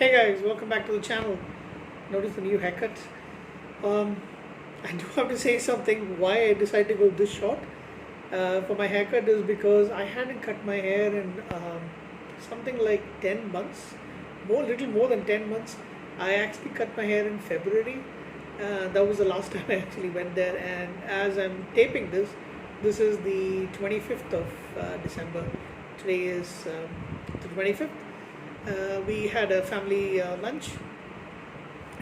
Hey guys, welcome back to the channel. Notice the new haircut. Um, I do have to say something why I decided to go this short for my haircut is because I hadn't cut my hair in something like 10 months, little more than 10 months. I actually cut my hair in February. That was the last time I actually went there, and as I'm taping this, this is the 25th of December. Today is the 25th. We had a family lunch.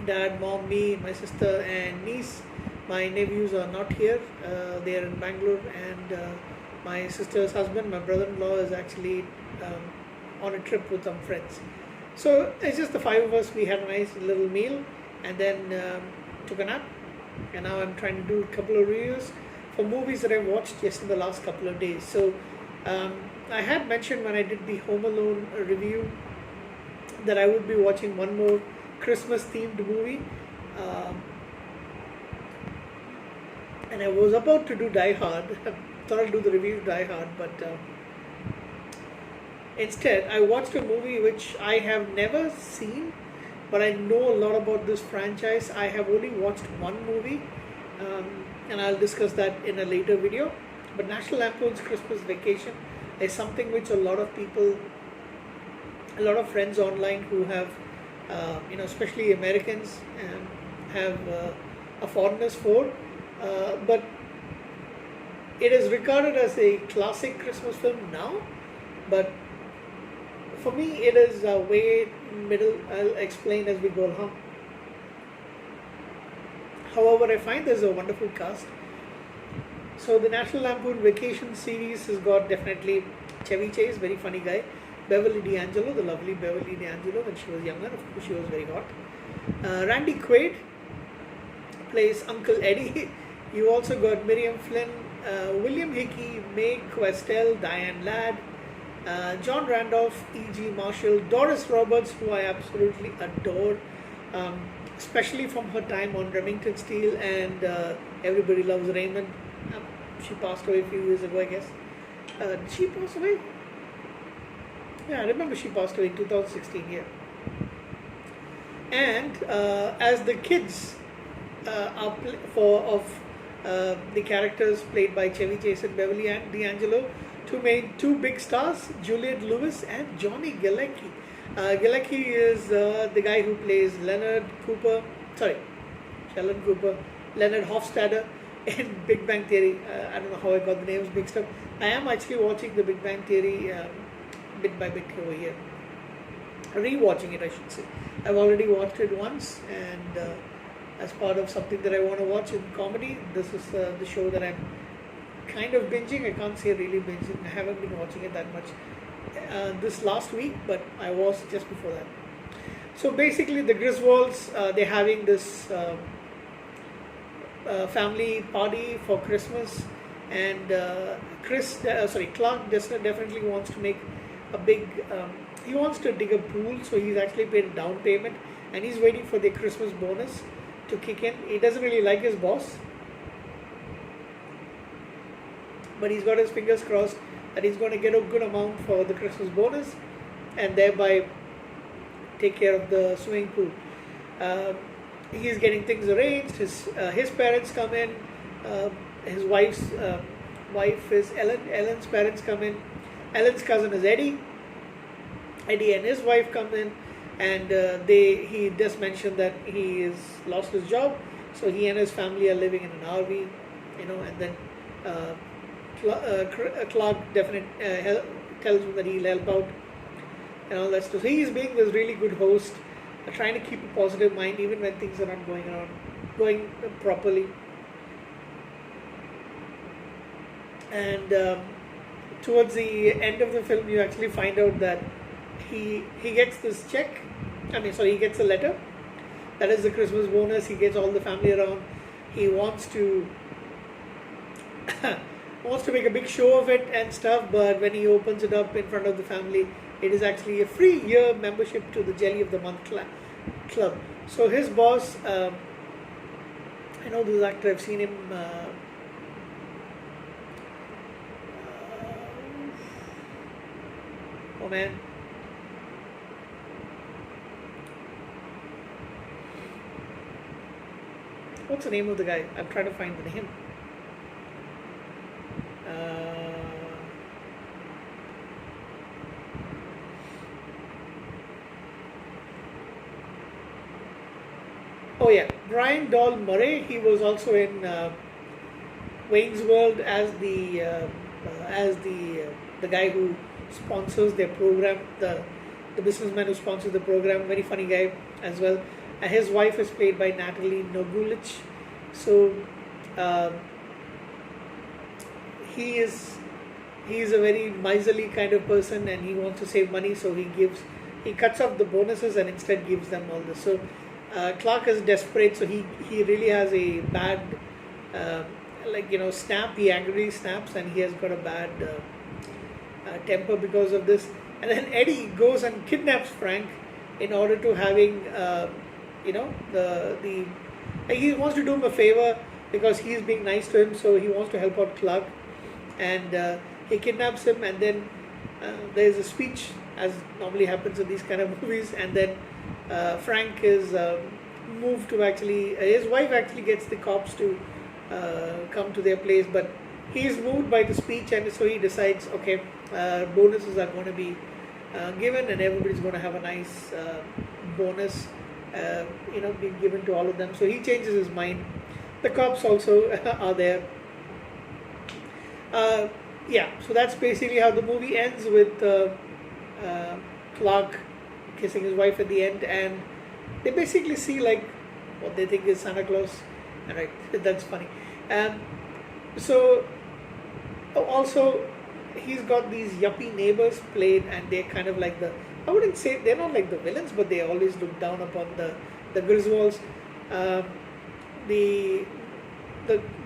Dad, mom, me, my sister, and niece. My nephews are not here. They are in Bangalore, and my sister's husband, my brother-in-law, is actually on a trip with some friends. So it's just the five of us. We had a nice little meal, and then took a nap. And now I'm trying to do a couple of reviews for movies that I watched just in the last couple of days. So I had mentioned when I did the Home Alone review that I would be watching one more Christmas themed movie, and I was about to do Die Hard. I thought I'd do the review of Die Hard, but instead I watched a movie which I have never seen, but I know a lot about this franchise. I have only watched one movie, and I'll discuss that in a later video. But National Lampoon's Christmas Vacation is something which a lot of people, a lot of friends online who have, especially Americans, have a fondness for. But it is regarded as a classic Christmas film now. But for me, it is way middle. I'll explain as we go along. However, I find there's a wonderful cast. So the National Lampoon Vacation series has got definitely Chevy Chase, very funny guy. Beverly D'Angelo, the lovely Beverly D'Angelo when she was younger. Of course, she was very hot. Randy Quaid plays Uncle Eddie. You also got Miriam Flynn, William Hickey, Mae Questel, Diane Ladd, John Randolph, E.G. Marshall, Doris Roberts, who I absolutely adore, especially from her time on Remington Steele and Everybody Loves Raymond. She passed away a few years ago, I guess. Did she pass away? Yeah, I remember she passed away in 2016, yeah. And as the kids the characters played by Chevy Chase and Beverly D'Angelo, two big stars, Juliette Lewis and Johnny Galecki. Galecki is the guy who plays Sheldon Cooper, Leonard Hofstadter in Big Bang Theory. I don't know how I got the names mixed up. I am actually watching the Big Bang Theory bit by bit over here. Rewatching it, I should say. I've already watched it once, and as part of something that I want to watch in comedy, this is the show that I'm kind of binging. I can't say really binging. I haven't been watching it that much this last week, but I was just before that. So basically, the Griswolds, they're having this family party for Christmas, and Clark definitely wants to make a big, he wants to dig a pool, so he's actually paid a down payment, and he's waiting for the Christmas bonus to kick in. He doesn't really like his boss, but he's got his fingers crossed that he's going to get a good amount for the Christmas bonus and thereby take care of the swimming pool. He's getting things arranged. His parents come in. His wife's wife is Ellen. Ellen's parents come in. Ellen's cousin is Eddie. Eddie and his wife come in, and he just mentioned that he has lost his job, so he and his family are living in an RV, and then Clark definitely tells him that he'll help out and all that stuff. So he's being this really good host, trying to keep a positive mind even when things are not going properly. And towards the end of the film, you actually find out that he gets this check. He gets a letter. That is the Christmas bonus. He gets all the family around. He wants to make a big show of it and stuff, but when he opens it up in front of the family, it is actually a free year membership to the Jelly of the Month club. So his boss, I know this actor, I've seen him oh man, What's the name of the guy? I'm trying to find the name. Uh, oh yeah, Brian Doll Murray. He was also in Wayne's World as the guy who sponsors their program, the businessman who sponsors the program. Very funny guy as well. And his wife is played by Natalie Nogulich. So uh, he is a very miserly kind of person, and he wants to save money. So he cuts off the bonuses and instead gives them all this. So Clark is desperate. So he really has a bad. Uh, snap. He angrily snaps, and he has got a bad temper because of this. And then Eddie goes and kidnaps Frank in order to having the he wants to do him a favor because he's being nice to him, so he wants to help out Clark, and he kidnaps him, and then there's a speech, as normally happens in these kind of movies, and then Frank is moved to actually his wife actually gets the cops to come to their place, but he's moved by the speech, and so he decides, okay, bonuses are going to be given, and everybody's going to have a nice bonus, being given to all of them. So he changes his mind. The cops also are there. So that's basically how the movie ends, with Clark kissing his wife at the end, and they basically see like what they think is Santa Claus. Right, that's funny. So also he's got these yuppie neighbors played, and they're kind of like I wouldn't say they're not like the villains, but they always look down upon the Griswolds. The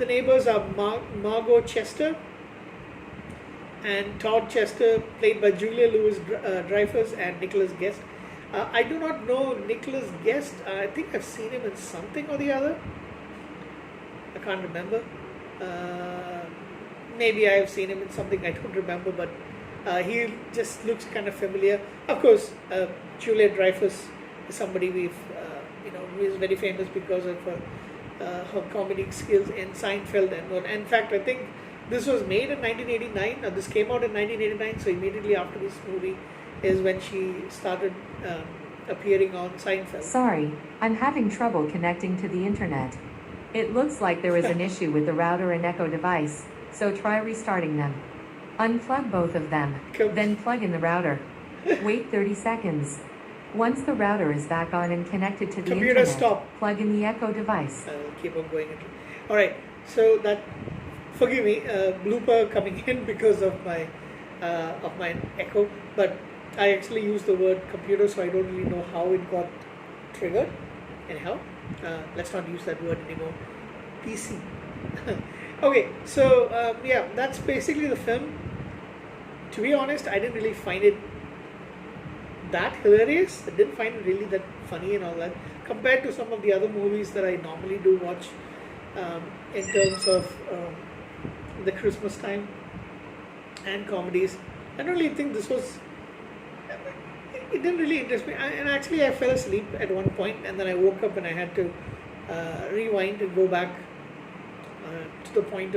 neighbors are Margot Chester and Todd Chester, played by Julia Louis-Dreyfus and Nicholas Guest. I do not know Nicholas Guest. I think I've seen him in something or the other. I can't remember. Maybe I have seen him in something, I don't remember, but he just looks kind of familiar. Of course, Julia Dreyfus is somebody who is very famous because of her comedic skills in Seinfeld and what. In fact, I think this was made in 1989. This came out in 1989, so immediately after this movie is when she started appearing on Seinfeld. Sorry, I'm having trouble connecting to the internet. It looks like there is an issue with the router and Echo device, so try restarting them. Unplug both of them, then plug in the router. Wait 30 seconds. Once the router is back on and connected to the internet, stop. Plug in the Echo device. I'll keep on going. Alright, so that, forgive me, blooper coming in because of my Echo, but I actually used the word computer, so I don't really know how it got triggered. Anyhow, let's not use that word anymore. PC. Okay, so that's basically the film. To be honest, I didn't really find it that hilarious. I didn't find it really that funny and all that, compared to some of the other movies that I normally do watch in terms of the Christmas time and comedies. I don't really think this was. It didn't really interest me, and actually I fell asleep at one point, and then I woke up and I had to rewind and go back to the point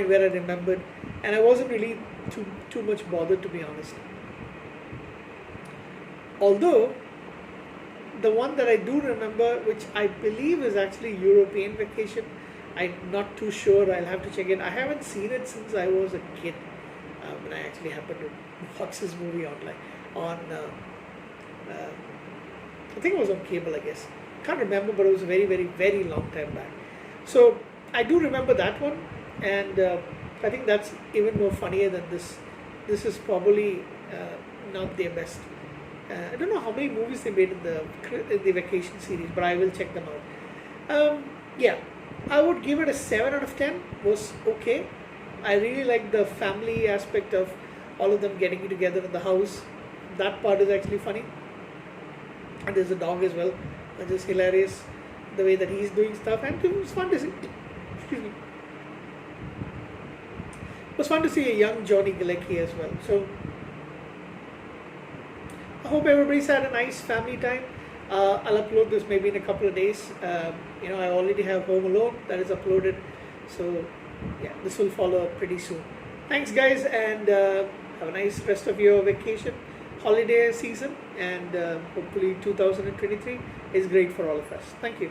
where I remembered, and I wasn't really too much bothered, to be honest. Although the one that I do remember, which I believe is actually European Vacation, I'm not too sure. I'll have to check it. I haven't seen it since I was a kid, when I actually happened to watch this movie online. I think it was on cable, I guess. Can't remember, but it was a very, very, very long time back. So I do remember that one, and I think that's even more funnier than this. This is probably not their best. I don't know how many movies they made in the Vacation series, but I will check them out. I would give it a 7 out of 10. Was okay. I really like the family aspect of all of them getting together in the house. That part is actually funny, and there's a dog as well, which is hilarious, the way that he's doing stuff, and it was fun to see. Excuse me. It was fun to see a young Johnny Galecki as well. So I hope everybody's had a nice family time. I'll upload this maybe in a couple of days. I already have Home Alone that is uploaded, so yeah, this will follow up pretty soon. Thanks, guys, and have a nice rest of your vacation, holiday season, and hopefully 2023 is great for all of us. Thank you.